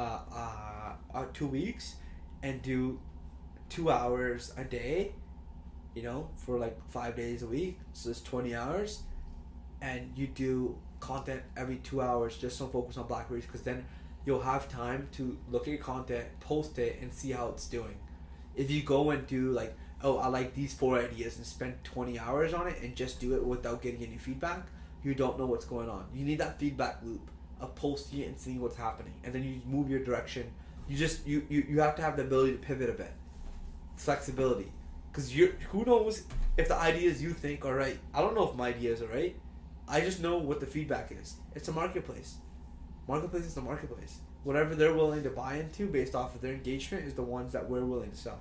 [SPEAKER 1] 2 weeks and do 2 hours a day, you know, for like 5 days a week. So it's 20 hours, and you do content every 2 hours. Just don't focus on blackberries, because then you'll have time to look at your content, post it, and see how it's doing. If you go and do like, oh, I like these 4 ideas, and spend 20 hours on it and just do it without getting any feedback, you don't know what's going on. You need that feedback loop of posting it and seeing what's happening, and then you move your direction. You have to have the ability to pivot a bit, flexibility, because who knows if the ideas you think are right. I don't know if my ideas are right. I just know what the feedback is. It's a marketplace. Marketplace is the marketplace. Whatever they're willing to buy into based off of their engagement is the ones that we're willing to sell.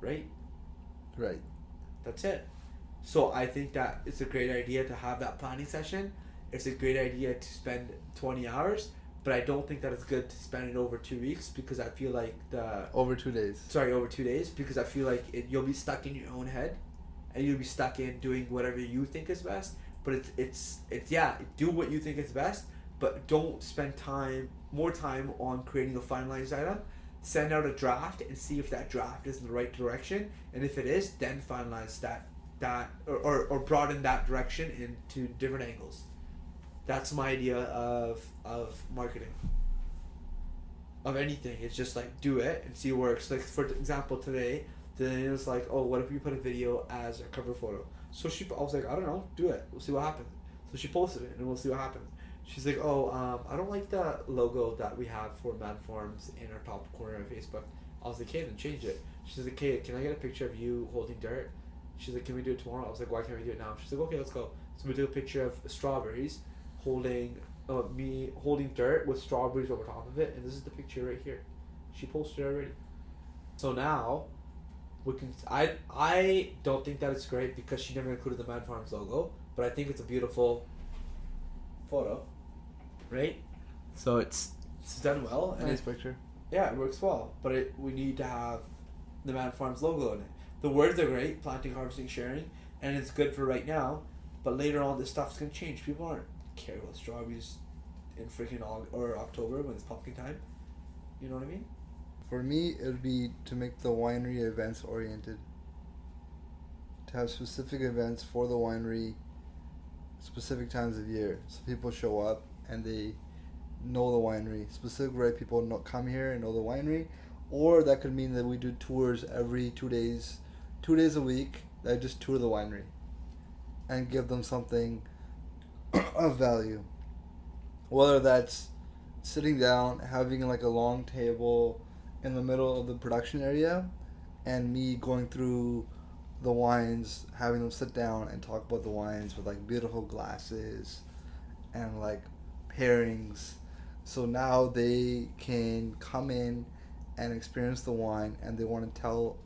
[SPEAKER 1] Right?
[SPEAKER 2] Right.
[SPEAKER 1] That's it. So I think that it's a great idea to have that planning session. It's a great idea to spend 20 hours, but I don't think that it's good to spend it over 2 weeks, because I feel like
[SPEAKER 2] over 2 days.
[SPEAKER 1] Sorry, over 2 days, because I feel like you'll be stuck in your own head, and you'll be stuck in doing whatever you think is best. But it's do what you think is best, but don't spend more time on creating a finalized item. Send out a draft and see if that draft is in the right direction, and if it is, then finalize that or broaden that direction into different angles. That's my idea of marketing. Of anything, it's just like do it and see what works. Like for example, today it was like, oh, what if we put a video as a cover photo? So I was like, I don't know, do it. We'll see what happens. So she posted it, and we'll see what happens. She's like, oh, I don't like the logo that we have for Mad Farms in our top corner of Facebook. I was like, okay, then change it. She's like, okay, can I get a picture of you holding dirt? She's like, can we do it tomorrow? I was like, why can't we do it now? She's like, okay, let's go. So we took a picture of strawberries holding me holding dirt with strawberries over top of it, and this is the picture right here. She posted it already. So now we can. I don't think that it's great because she never included the Mad Farms logo, but I think it's a beautiful photo. right? So it's done well, and
[SPEAKER 2] Nice picture.
[SPEAKER 1] yeah, it works well. But we need to have the Man Farms logo on it. The words are great: planting, harvesting, sharing, and it's good for right now. But later on, this stuff's gonna change. People aren't care about strawberries in freaking October when it's pumpkin time. You know what I mean?
[SPEAKER 2] For me, it would be to make the winery events oriented. To have specific events for the winery, specific times of year, so people show up and they know the winery. Specific right people come here and know the winery, or that could mean that we do tours every 2 days, 2 days a week. That just tour the winery, and give them something of value. Whether that's sitting down, having like a long table in the middle of the production area, and me going through the wines, having them sit down and talk about the wines with like beautiful glasses and like pairings. So now they can come in and experience the wine, and they want to tell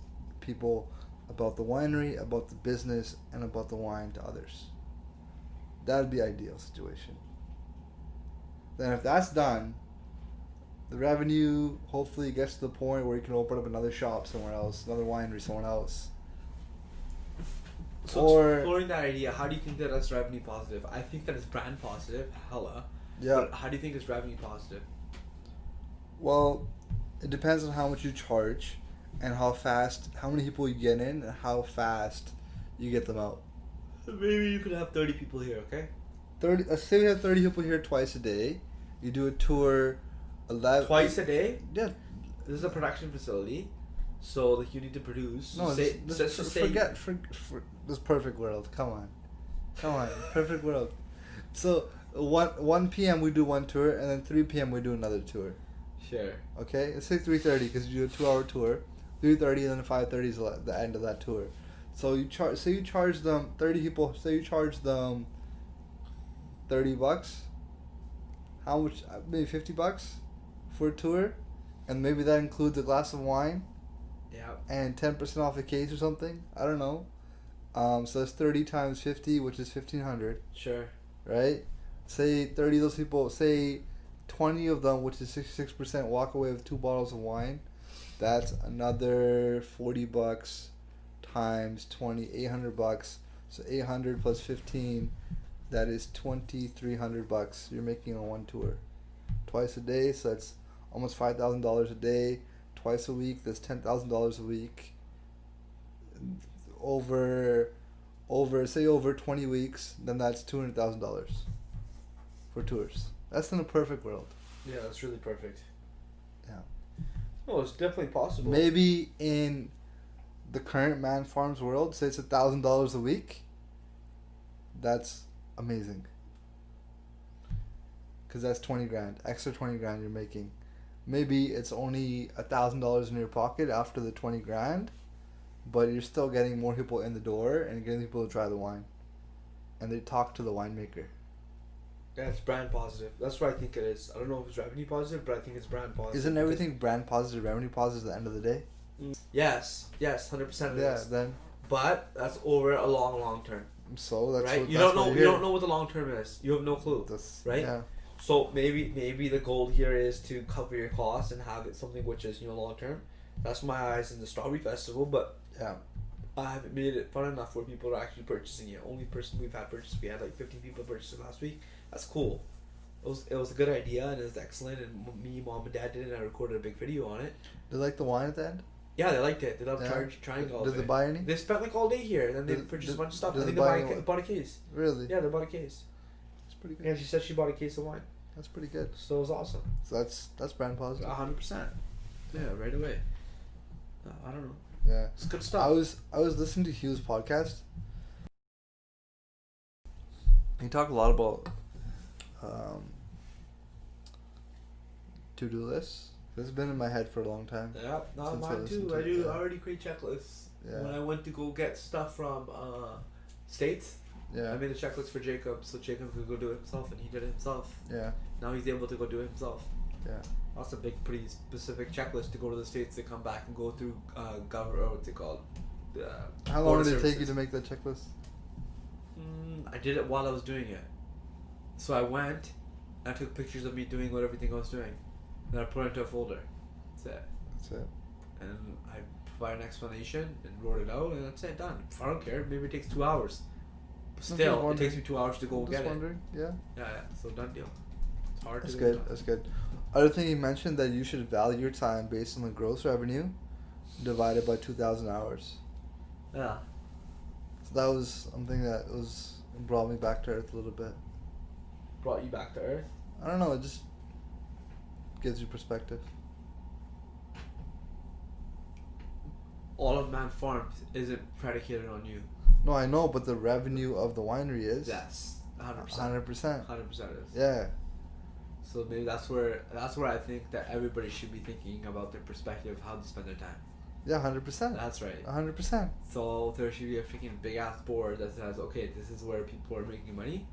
[SPEAKER 2] people about the winery, about the business, and about the wine to others. That would be ideal situation. Then if that's done, the revenue hopefully gets to the point where you can open up another shop somewhere else, another winery somewhere else.
[SPEAKER 1] So exploring that idea, how do you think that that's revenue positive? I think that it's brand positive, hella.
[SPEAKER 2] Yeah.
[SPEAKER 1] But how do you think it's revenue positive?
[SPEAKER 2] Well, it depends on how much you charge and how many people you get in and how fast you get them out.
[SPEAKER 1] Maybe you could have 30 people here, okay?
[SPEAKER 2] Let's say we have 30 people here twice a day. You do a tour 11...
[SPEAKER 1] Twice a day?
[SPEAKER 2] Yeah.
[SPEAKER 1] This is a production facility, so like you need to produce.
[SPEAKER 2] No, forget this perfect world. Come on, perfect world. So 1 p.m. we do one tour, and then 3 p.m. we do another tour.
[SPEAKER 1] Sure.
[SPEAKER 2] Okay, let's say 3:30 because you do a 2-hour tour. 3:30 and then 5:30 is the end of that tour. So you charge them 30 people. Say you charge them $30. How much? Maybe $50 for a tour, and maybe that includes a glass of wine.
[SPEAKER 1] Yeah. And
[SPEAKER 2] 10% off a case or something. I don't know. So that's 30 times 50, which is 1,500.
[SPEAKER 1] Sure.
[SPEAKER 2] Right? Say 30 of those people. Say 20 of them, which is 66%, walk away with 2 bottles of wine. That's another $40 times 20, $800. So 800 plus 15, that is $2,300 you're making on one tour. Twice a day, so that's almost $5,000 a day. Twice a week, that's $10,000 a week. Over 20 weeks, then that's $200,000 for tours. That's in a perfect world.
[SPEAKER 1] Yeah, that's really perfect.
[SPEAKER 2] Yeah.
[SPEAKER 1] Oh, it's definitely possible.
[SPEAKER 2] Maybe in the current Man Farms world, say it's $1,000 a week. That's amazing. Because that's 20 grand, extra 20 grand you're making. Maybe it's only $1,000 in your pocket after the 20 grand, but you're still getting more people in the door and getting people to try the wine, and they talk to the winemaker.
[SPEAKER 1] Yeah, it's brand positive. That's what I think it is. I don't know if it's revenue positive, but I think it's brand positive.
[SPEAKER 2] Isn't everything brand positive, revenue positive at the end of the day?
[SPEAKER 1] Yes, 100% it
[SPEAKER 2] Yeah,
[SPEAKER 1] is.
[SPEAKER 2] then.
[SPEAKER 1] But that's over a long term.
[SPEAKER 2] So that's
[SPEAKER 1] right.
[SPEAKER 2] What,
[SPEAKER 1] you
[SPEAKER 2] that's
[SPEAKER 1] don't know.
[SPEAKER 2] what
[SPEAKER 1] You don't know what the long term is. You have no clue. Right.
[SPEAKER 2] Yeah.
[SPEAKER 1] So maybe the goal here is to cover your costs and have it something which is long term. That's my eyes in the Strawberry Festival, but
[SPEAKER 2] yeah,
[SPEAKER 1] I haven't made it fun enough for people to actually purchasing it. Only person we've had purchase, we had like 15 people purchase it last week. That's cool. It was a good idea and it was excellent. And me, mom, and dad did it. And I recorded a big video on it.
[SPEAKER 2] They like the wine at the end.
[SPEAKER 1] Yeah, they liked it. They loved trying all of it.
[SPEAKER 2] Did they buy any?
[SPEAKER 1] They spent like all day here, and then they purchased a bunch of stuff. I think they bought a case.
[SPEAKER 2] Really?
[SPEAKER 1] Yeah, they bought a case.
[SPEAKER 2] That's pretty good.
[SPEAKER 1] Yeah, she said she bought a case of wine.
[SPEAKER 2] That's pretty good.
[SPEAKER 1] So it was awesome.
[SPEAKER 2] So that's brand positive.
[SPEAKER 1] 100%. Yeah, right away. I don't know.
[SPEAKER 2] Yeah,
[SPEAKER 1] it's good stuff.
[SPEAKER 2] I was listening to Hugh's podcast. He talked a lot about to-do lists. This has been in my head for a long time.
[SPEAKER 1] Yeah, mine too. I already create checklists. Yeah. When I went to go get stuff from States, I made a checklist for Jacob, so Jacob could go do it himself, and he did it himself. Yeah. Now he's able to go do it himself. Yeah. That's a big, pretty specific checklist to go to the States to come back and go through what's it called?
[SPEAKER 2] How long did it take you to make that checklist?
[SPEAKER 1] I did it while I was doing it. So I went, I took pictures of me doing what everything I was doing. Then I put it into a folder. That's it.
[SPEAKER 2] That's it.
[SPEAKER 1] And I provide an explanation and wrote it out, and that's it, done. If I don't care, maybe it takes 2 hours. But still, it takes me 2 hours to go and get it.
[SPEAKER 2] Yeah.
[SPEAKER 1] Yeah, so done deal. It's hard
[SPEAKER 2] That's
[SPEAKER 1] to
[SPEAKER 2] good.
[SPEAKER 1] get
[SPEAKER 2] That's good. Other thing you mentioned that you should value your time based on the gross revenue divided by 2,000 hours.
[SPEAKER 1] Yeah.
[SPEAKER 2] So that was something that brought me back to earth a little bit.
[SPEAKER 1] Brought you back to earth?
[SPEAKER 2] I don't know. It just gives you perspective.
[SPEAKER 1] All of Man Farms isn't predicated on you.
[SPEAKER 2] No, I know, but the revenue of the winery is.
[SPEAKER 1] Yes, 100%.
[SPEAKER 2] 100%.
[SPEAKER 1] 100% is.
[SPEAKER 2] Yeah.
[SPEAKER 1] So maybe that's where I think that everybody should be thinking about their perspective of how to spend their time.
[SPEAKER 2] Yeah, 100%.
[SPEAKER 1] That's right.
[SPEAKER 2] 100%.
[SPEAKER 1] So there should be a freaking big ass board that says, okay, this is where people are making money.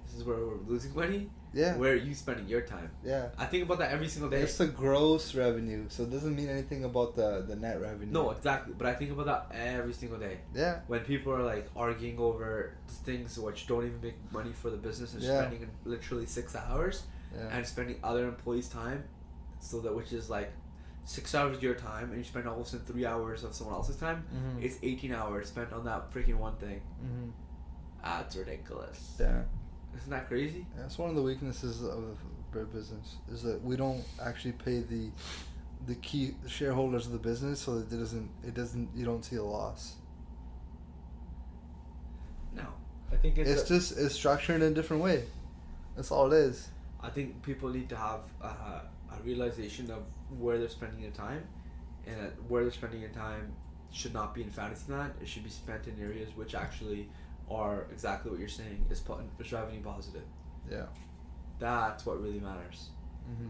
[SPEAKER 1] This is where we're losing money.
[SPEAKER 2] Yeah.
[SPEAKER 1] Where are you spending your time?
[SPEAKER 2] Yeah.
[SPEAKER 1] I think about that every single day.
[SPEAKER 2] It's the gross revenue, so it doesn't mean anything about the net revenue.
[SPEAKER 1] No, exactly. But I think about that every single day.
[SPEAKER 2] Yeah.
[SPEAKER 1] When people are like arguing over things which don't even make money for the business and spending literally 6 hours and spending other employees' time, so that which is like 6 hours of your time and you spend almost in 3 hours of someone else's time, it's 18 hours spent on that freaking one thing. That's ridiculous.
[SPEAKER 2] Yeah.
[SPEAKER 1] Isn't that crazy?
[SPEAKER 2] Yeah, it's one of the weaknesses of their business is that we don't actually pay the key shareholders of the business, so that you don't see a loss.
[SPEAKER 1] No, I think
[SPEAKER 2] it's structured in a different way. That's all it is.
[SPEAKER 1] I think people need to have a realization of where they're spending their time, and that where they're spending their time should not be in fantasy land. It should be spent in areas which actually are exactly what you're saying is revenue positive.
[SPEAKER 2] Yeah.
[SPEAKER 1] That's what really matters.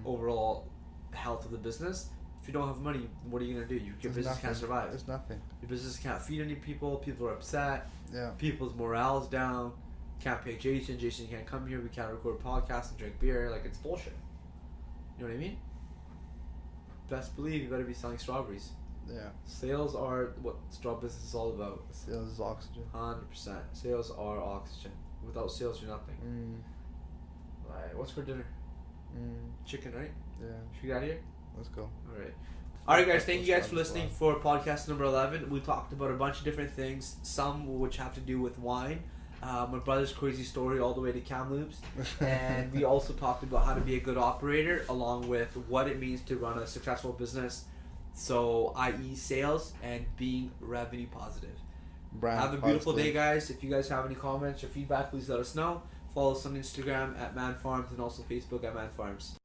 [SPEAKER 1] Overall health of the business. If you don't have money, what are you gonna do? Your business can't survive.
[SPEAKER 2] It's nothing.
[SPEAKER 1] Your business can't feed any people. People are upset.
[SPEAKER 2] Yeah.
[SPEAKER 1] People's morale's down. Can't pay Jason. Jason can't come here. We can't record podcasts and drink beer. Like, it's bullshit. You know what I mean? Best believe you better be selling strawberries.
[SPEAKER 2] Yeah.
[SPEAKER 1] Sales are what straw business is all about.
[SPEAKER 2] Sales is oxygen.
[SPEAKER 1] 100%. Sales are oxygen. Without sales, you're nothing. Alright, what's for dinner? Chicken, right?
[SPEAKER 2] Yeah.
[SPEAKER 1] Should we get out of here?
[SPEAKER 2] Let's go.
[SPEAKER 1] Alright guys, thank you guys for listening for podcast number 11. We talked about a bunch of different things, some which have to do with wine. My brother's crazy story all the way to Kamloops. And we also talked about how to be a good operator, along with what it means to run a successful business. So, i.e. sales and being revenue positive. Have a beautiful day, guys. If you guys have any comments or feedback, please let us know. Follow us on Instagram at Man Farms and also Facebook at Man Farms.